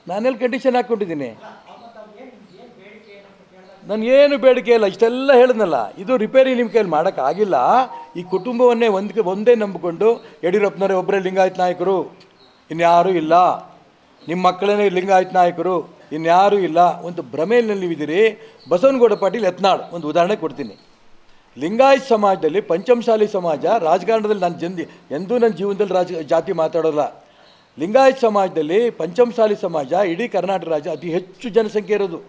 ನಾನೆಲ್ಲಿ condition ಹಾಕ್ಕೊಂಡಿದ್ದೀನಿ? ನನಗೇನು ಬೇಡಿಕೆ ಇಲ್ಲ, ಇಷ್ಟೆಲ್ಲ ಹೇಳಿದ್ನಲ್ಲ. ಇದು ರಿಪೇರಿ ನಿಮ್ಮ ಕೈಯಲ್ಲಿ ಮಾಡೋಕ್ಕಾಗಿಲ್ಲ. ಈ ಕುಟುಂಬವನ್ನೇ ಒಂದೇ ನಂಬಿಕೊಂಡು ಯಡಿಯೂರಪ್ಪನವರೇ ಒಬ್ಬರೇ ಲಿಂಗಾಯತ್ ನಾಯಕರು, ಇನ್ಯಾರೂ ಇಲ್ಲ, ನಿಮ್ಮ ಮಕ್ಕಳೇ ಲಿಂಗಾಯತ್ ನಾಯಕರು, ಇನ್ಯಾರೂ ಇಲ್ಲ, ಒಂದು ಭ್ರಮೆಯಲ್ಲಿ ನೀವಿದ್ದೀರಿ. ಬಸವನಗೌಡ ಪಾಟೀಲ್ ಯತ್ನಾಳ್ ಒಂದು ಉದಾಹರಣೆ ಕೊಡ್ತೀನಿ. ಲಿಂಗಾಯತ್ ಸಮಾಜದಲ್ಲಿ ಪಂಚಮಸಾಲಿ ಸಮಾಜ ರಾಜಕಾರಣದಲ್ಲಿ ನಾನು ಎಂದೂ ನನ್ನ ಜೀವನದಲ್ಲಿ ಜಾತಿ ಮಾತಾಡೋಲ್ಲ. ಲಿಂಗಾಯತ್ ಸಮಾಜದಲ್ಲಿ ಪಂಚಮಸಾಲಿ ಸಮಾಜ ಇಡೀ ಕರ್ನಾಟಕ ರಾಜ್ಯ ಅತಿ ಹೆಚ್ಚು ಜನಸಂಖ್ಯೆ ಇರೋದು.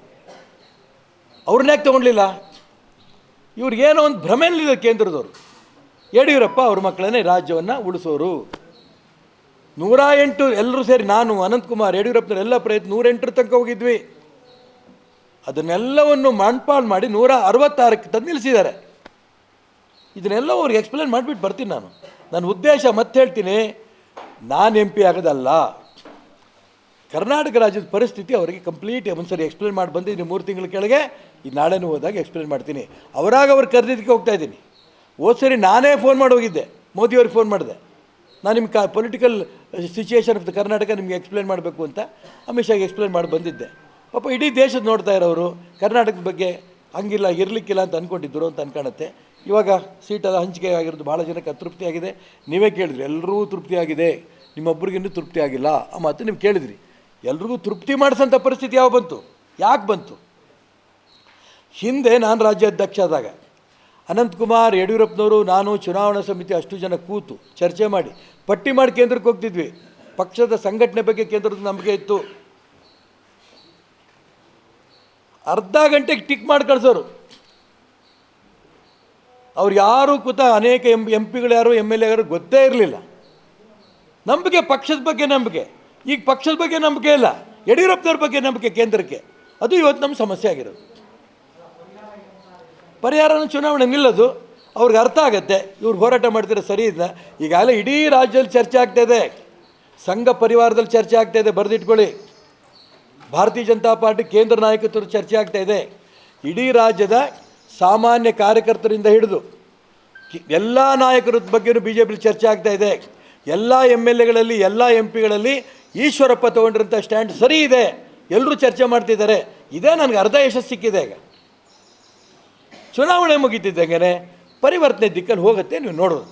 ಅವ್ರನ್ನ ಯಾಕೆ ತೊಗೊಳ್ಲಿಲ್ಲ? ಇವ್ರಿಗೇನೋ ಒಂದು ಭ್ರಮೆಯಲ್ಲಿದೆ ಕೇಂದ್ರದವರು. ಯಡಿಯೂರಪ್ಪ ಅವ್ರ ಮಕ್ಕಳನ್ನೇ ರಾಜ್ಯವನ್ನು ಉಳಿಸೋರು. 108 ಎಲ್ಲರೂ ಸೇರಿ, ನಾನು ಅನಂತಕುಮಾರ್ ಯಡಿಯೂರಪ್ಪನವರೆಲ್ಲ ಪ್ರಯತ್ನ 108 ತನಕ ಹೋಗಿದ್ವಿ. ಅದನ್ನೆಲ್ಲವನ್ನು ಮಣ್ಪಾಳು ಮಾಡಿ 166ಕ್ಕೆ ತಂದು ನಿಲ್ಲಿಸಿದ್ದಾರೆ. ಇದನ್ನೆಲ್ಲ ಅವ್ರಿಗೆ ಎಕ್ಸ್ಪ್ಲೇನ್ ಮಾಡಿಬಿಟ್ಟು ಬರ್ತೀನಿ ನಾನು. ನನ್ನ ಉದ್ದೇಶ ಮತ್ತೆ ಹೇಳ್ತೀನಿ, ನಾನು MP ಆಗೋದಲ್ಲ. ಕರ್ನಾಟಕ ರಾಜ್ಯದ ಪರಿಸ್ಥಿತಿ ಅವರಿಗೆ ಕಂಪ್ಲೀಟ್ ಒಂದು ಸರಿ ಎಕ್ಸ್ಪ್ಲೇನ್ ಮಾಡಿ ಬಂದಿದ್ದೀನಿ 3 ತಿಂಗಳ ಕೆಳಗೆ. ಇದು ನಾಳೆನೂ ಹೋದಾಗ ಎಕ್ಸ್ಪ್ಲೇನ್ ಮಾಡ್ತೀನಿ. ಅವ್ರು ಕರೆದಿದ್ದಕ್ಕೆ ಹೋಗ್ತಾ ಇದ್ದೀನಿ. ಹೋದ ಸರಿ ನಾನೇ ಫೋನ್ ಮಾಡಿ ಹೋಗಿದ್ದೆ, ಮೋದಿಯವ್ರಿಗೆ ಫೋನ್ ಮಾಡಿದೆ. ನಾನು ನಿಮ್ಮ political situation of the Karnataka ನಿಮಗೆ ಎಕ್ಸ್ಪ್ಲೇನ್ ಮಾಡಬೇಕು ಅಂತ ಅಮಿತ್ ಶಾಗೆ ಎಕ್ಸ್ಪ್ಲೇನ್ ಮಾಡಿ ಬಂದಿದ್ದೆ. ಪಾಪ ಇಡೀ ದೇಶದ ನೋಡ್ತಾ ಇರೋರು ಕರ್ನಾಟಕದ ಬಗ್ಗೆ ಹಂಗಿಲ್ಲ ಇರಲಿಕ್ಕಿಲ್ಲ ಅಂತ ಅಂದ್ಕೊಂಡಿದ್ದರು ಅಂತ ಅನ್ಕಾಣುತ್ತೆ. ಇವಾಗ ಸೀಟೆಲ್ಲ ಹಂಚಿಕೆ ಆಗಿರೋದು ಭಾಳ ಜನಕ್ಕೆ ಅತೃಪ್ತಿಯಾಗಿದೆ. ನೀವೇ ಕೇಳಿದ್ರಿ, ಎಲ್ಲರೂ ತೃಪ್ತಿಯಾಗಿದೆ, ನಿಮ್ಮೊಬ್ಬರಿಗಿನ್ನೂ ತೃಪ್ತಿ ಆಗಿಲ್ಲ ಆ ಮಾತು ನೀವು ಕೇಳಿದ್ರಿ. ಎಲ್ರಿಗೂ ತೃಪ್ತಿ ಮಾಡಿಸೋಂಥ ಪರಿಸ್ಥಿತಿ ಯಾವ ಬಂತು? ಯಾಕೆ ಬಂತು? ಹಿಂದೆ ನಾನು ರಾಜ್ಯಾಧ್ಯಕ್ಷ ಆದಾಗ ಅನಂತಕುಮಾರ್ ಯಡಿಯೂರಪ್ಪನವರು ನಾನು ಚುನಾವಣಾ ಸಮಿತಿ ಅಷ್ಟು ಜನ ಕೂತು ಚರ್ಚೆ ಮಾಡಿ ಪಟ್ಟಿ ಮಾಡಿ ಕೇಂದ್ರಕ್ಕೆ ಹೋಗ್ತಿದ್ವಿ. ಪಕ್ಷದ ಸಂಘಟನೆ ಬಗ್ಗೆ ಕೇಂದ್ರದ ನಂಬಿಕೆ ಇತ್ತು. ಅರ್ಧ ಗಂಟೆಗೆ ಟಿಕ್ ಮಾಡಿ ಕಳಿಸೋರು. ಅವ್ರು ಯಾರು ಕೂತ ಅನೇಕ MP ಗಳು ಯಾರು MLA ಯಾರು ಗೊತ್ತೇ ಇರಲಿಲ್ಲ. ನಂಬಿಕೆ, ಪಕ್ಷದ ಬಗ್ಗೆ ನಂಬಿಕೆ. ಈಗ ಪಕ್ಷದ ಬಗ್ಗೆ ನಂಬಿಕೆ ಇಲ್ಲ, ಯಡಿಯೂರಪ್ಪನವ್ರ ಬಗ್ಗೆ ನಂಬಿಕೆ ಕೇಂದ್ರಕ್ಕೆ. ಅದು ಇವತ್ತು ನಮ್ಮ ಸಮಸ್ಯೆ ಆಗಿರೋದು. ಪರಿಹಾರನ ಚುನಾವಣೆ ನಿಲ್ಲೋದು ಅವ್ರಿಗೆ ಅರ್ಥ ಆಗುತ್ತೆ. ಇವ್ರು ಹೋರಾಟ ಮಾಡ್ತಿರೋ ಸರಿ ಇಲ್ಲ. ಈಗಾಗಲೇ ಇಡೀ ರಾಜ್ಯದಲ್ಲಿ ಚರ್ಚೆ ಆಗ್ತಾಯಿದೆ, ಸಂಘ ಪರಿವಾರದಲ್ಲಿ ಚರ್ಚೆ ಆಗ್ತಾಯಿದೆ, ಬರೆದಿಟ್ಕೊಳ್ಳಿ. ಭಾರತೀಯ ಜನತಾ ಪಾರ್ಟಿ ಕೇಂದ್ರ ನಾಯಕತ್ವದ ಚರ್ಚೆ ಆಗ್ತಾಯಿದೆ. ಇಡೀ ರಾಜ್ಯದ ಸಾಮಾನ್ಯ ಕಾರ್ಯಕರ್ತರಿಂದ ಹಿಡಿದು ಎಲ್ಲ ನಾಯಕರ ಬಗ್ಗೆಯೂ BJP ಚರ್ಚೆ ಆಗ್ತಾಯಿದೆ. ಎಲ್ಲ MLAಗಳಲ್ಲಿ ಎಲ್ಲ MP ಗಳಲ್ಲಿ ಈಶ್ವರಪ್ಪ ತೊಗೊಂಡಿರೋಂಥ ಸ್ಟ್ಯಾಂಡ್ ಸರಿ ಇದೆ, ಎಲ್ಲರೂ ಚರ್ಚೆ ಮಾಡ್ತಿದ್ದಾರೆ. ಇದೇ ನನಗೆ ಅರ್ಧ ಯಶಸ್ಸು ಸಿಕ್ಕಿದೆ. ಈಗ ಚುನಾವಣೆ ಮುಗಿತಿದ್ದಂಗೆ ಪರಿವರ್ತನೆ ದಿಕ್ಕಲ್ಲಿ ಹೋಗುತ್ತೆ, ನೀವು ನೋಡೋದು.